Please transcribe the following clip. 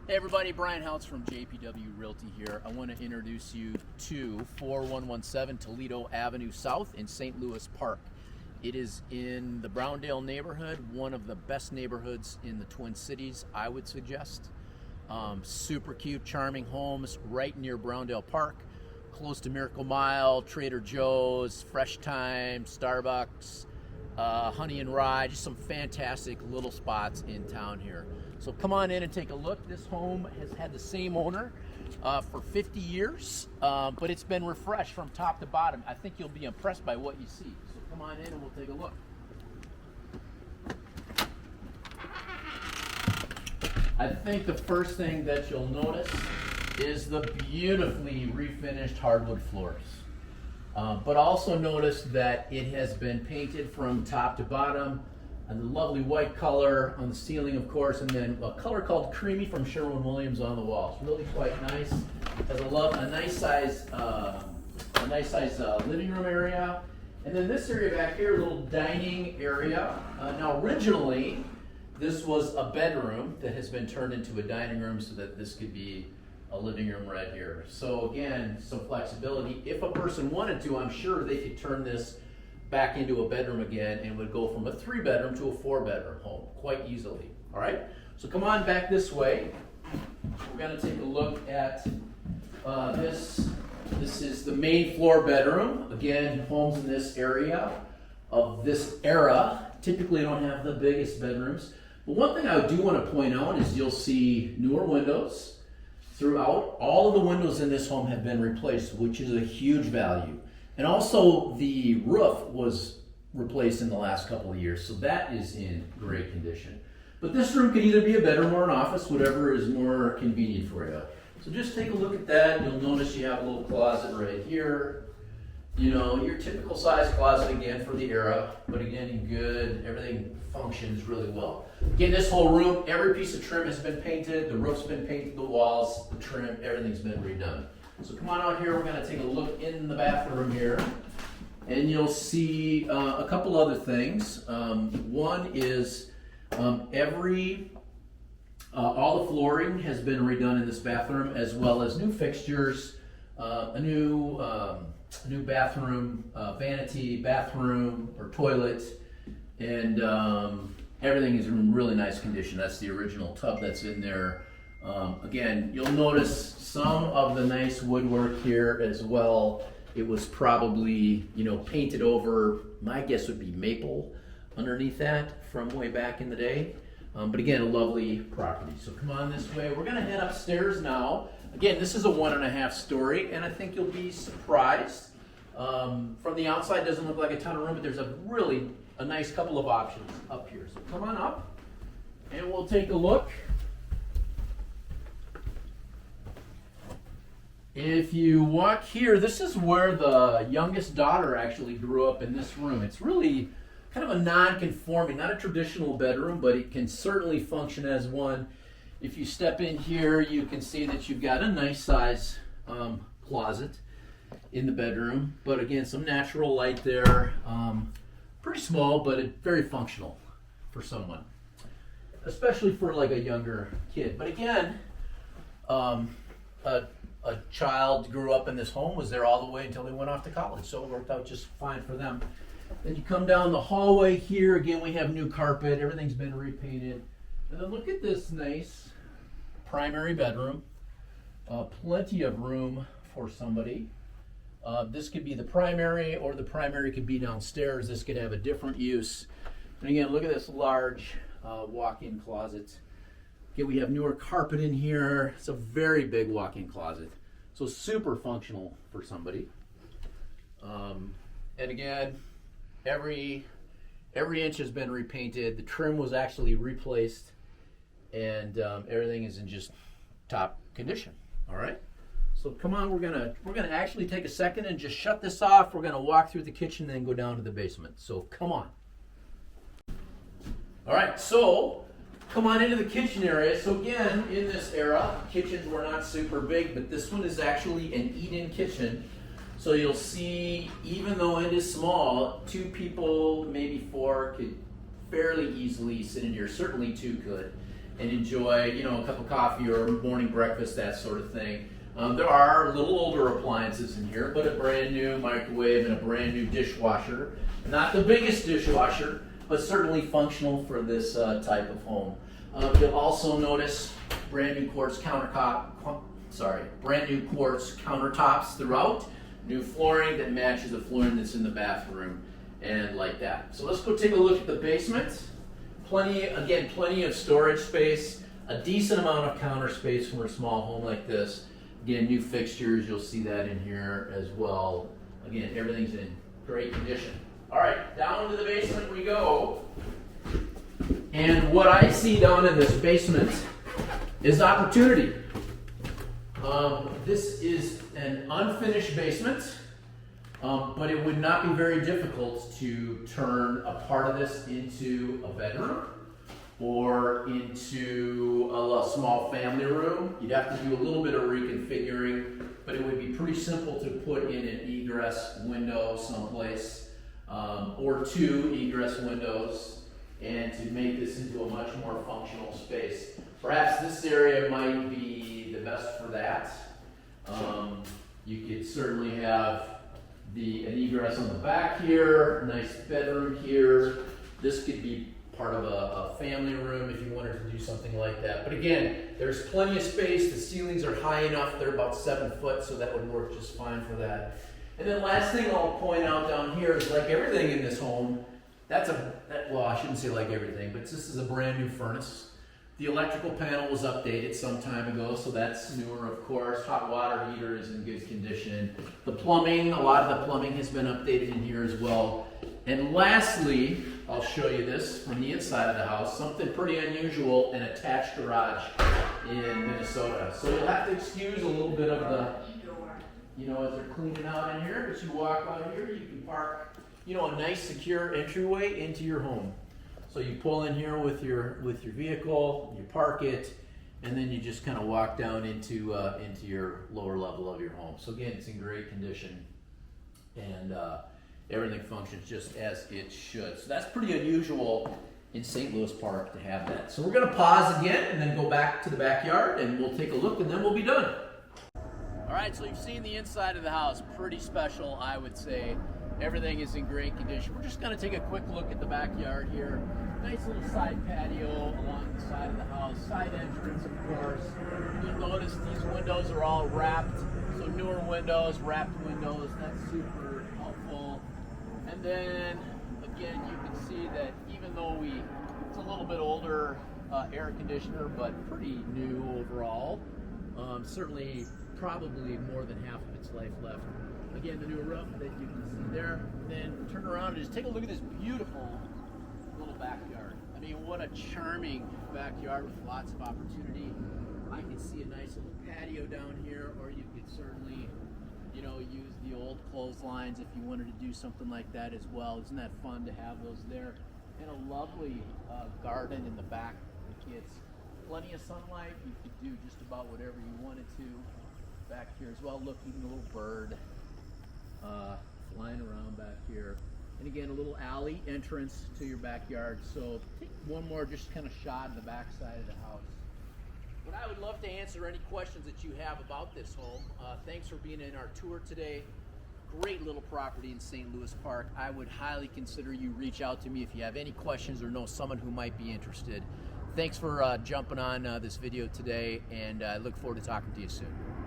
Hey everybody, Brian Houtz from JPW Realty here. I want to introduce you to 4117 Toledo Avenue South in St. Louis Park. It is in the Browndale neighborhood, one of the best neighborhoods in the Twin Cities, I would suggest. Super cute, charming homes right near Browndale Park, close to Miracle Mile, Trader Joe's, Fresh Time, Starbucks, Honey and Rye, just some fantastic little spots in town here. So come on in and take a look. This home has had the same owner for 50 years, but it's been refreshed from top to bottom. I think you'll be impressed by what you see. So come on in and we'll take a look. I think the first thing that you'll notice is the beautifully refinished hardwood floors. But also notice that it has been painted from top to bottom, and the lovely white color on the ceiling, of course, and then a color called Creamy from Sherwin-Williams on the walls. Really quite nice. Has a nice size living room area, and then this area back here, a little dining area. Now, originally, this was a bedroom that has been turned into a dining room so that this could be a living room right here. So again, some flexibility. If a person wanted to, I'm sure they could turn this back into a bedroom again and would go from a 3-bedroom to a 4-bedroom home quite easily. All right, so come on back this way. We're going to take a look at this. This is the main floor bedroom. Again, homes in this area of this era typically don't have the biggest bedrooms. But one thing I do want to point out is you'll see newer windows throughout. All of the windows in this home have been replaced, which is a huge value. And also the roof was replaced in the last couple of years, so that is in great condition. But this room could either be a bedroom or an office, whatever is more convenient for you. So just take a look at that. You'll notice you have a little closet right here. You know, your typical size closet again for the era, but again, good, everything functions really well. Again, this whole room, every piece of trim has been painted, the roof's been painted, the walls, the trim, everything's been redone. So come on out here, we're going to take a look in the bathroom here, and you'll see a couple other things. One is all the flooring has been redone in this bathroom, as well as new fixtures, a new bathroom, vanity, bathroom, or toilet, and everything is in really nice condition. That's the original tub that's in there. Again, you'll notice some of the nice woodwork here as well. It was probably, painted over, my guess would be maple underneath that from way back in the day. But again, a lovely property. So come on this way. We're gonna head upstairs now. Again, this is a 1.5 story, and I think you'll be surprised. From the outside, it doesn't look like a ton of room, but there's a nice couple of options up here. So come on up, and we'll take a look. If you walk here, this is where the youngest daughter actually grew up in this room. It's really kind of a non-conforming, not a traditional bedroom, but it can certainly function as one. If you step in here, you can see that you've got a nice size closet in the bedroom. But again, some natural light there. Pretty small, but very functional for someone, especially for like a younger kid. But again, a child grew up in this home, was there all the way until they went off to college, so it worked out just fine for them. Then you come down the hallway here, again we have new carpet, everything's been repainted. And then look at this nice primary bedroom, plenty of room for somebody. This could be the primary, or the primary could be downstairs. This could have a different use. And again, look at this large walk-in closet. Again, we have newer carpet in here. It's a very big walk-in closet. So super functional for somebody. And again, every inch has been repainted. The trim was actually replaced, and everything is in just top condition. All right. So come on, we're gonna actually take a second and just shut this off. We're gonna walk through the kitchen and then go down to the basement. So come on. All right. So come on into the kitchen area. So again, in this era, kitchens were not super big, but this one is actually an eat-in kitchen. So you'll see, even though it is small, 2 people, maybe 4, could fairly easily sit in here. Certainly 2 could. and enjoy, you know, a cup of coffee or morning breakfast, that sort of thing. There are little older appliances in here, but a brand new microwave and a brand new dishwasher. Not the biggest dishwasher, but certainly functional for this type of home. You'll also notice brand new quartz countertops throughout, new flooring that matches the flooring that's in the bathroom, and like that. So let's go take a look at the basement. Plenty of storage space, a decent amount of counter space for a small home like this. Again, new fixtures, you'll see that in here as well. Again, everything's in great condition. All right, down to the basement we go. And what I see down in this basement is opportunity. This is an unfinished basement, but it would not be very difficult to turn a part of this into a bedroom or into a small family room. You'd have to do a little bit of reconfiguring, but it would be pretty simple to put in an egress window someplace, or 2 egress windows, and to make this into a much more functional space. Perhaps this area might be the best for that. You could certainly have an egress on the back here, nice bedroom here. This could be part of a family room if you wanted to do something like that. But again, there's plenty of space. The ceilings are high enough. They're about 7 foot, so that would work just fine for that. And then last thing I'll point out down here is, like everything in this home, well, I shouldn't say like everything, but this is a brand new furnace. The electrical panel was updated some time ago, so that's newer, of course. Hot water heater is in good condition. The plumbing, a lot of the plumbing has been updated in here as well. And lastly, I'll show you this from the inside of the house, something pretty unusual, an attached garage in Minnesota. So you'll have to excuse a little bit of the, you know, as they're cleaning out in here, but you walk out here, you can park, you know, a nice secure entryway into your home. So you pull in here with your vehicle, you park it, and then you just kind of walk down into your lower level of your home. So again, it's in great condition, and everything functions just as it should. So that's pretty unusual in St. Louis Park to have that. So we're going to pause again and then go back to the backyard, and we'll take a look, and then we'll be done. All right, so you've seen the inside of the house. Pretty special, I would say. Everything is in great condition. We're just going to take a quick look at the backyard here. Nice little side patio along the side of the house. Side entrance, of course. You'll notice these windows are all wrapped. So newer windows, wrapped windows. That's super helpful. And then, again, you can see that even though it's a little bit older air conditioner, but pretty new overall. Certainly, probably more than half of its life left. Again, the new roof that you can see there. Then turn around and just take a look at this beautiful little backyard. I mean, what a charming backyard with lots of opportunity. I can see a nice little patio down here, or you could certainly, you know, use the old clotheslines if you wanted to do something like that as well. Isn't that fun to have those there? And a lovely garden in the back for the kids. Plenty of sunlight. You could do just about whatever you wanted to. Back here as well, look, even a little bird flying around back here. And again, a little alley entrance to your backyard. So take one more just kind of shot of the back side of the house. But I would love to answer any questions that you have about this home. Thanks for being in our tour today. Great little property in St. Louis Park. I would highly consider you reach out to me if you have any questions or know someone who might be interested. Thanks for jumping on this video today, and I look forward to talking to you soon.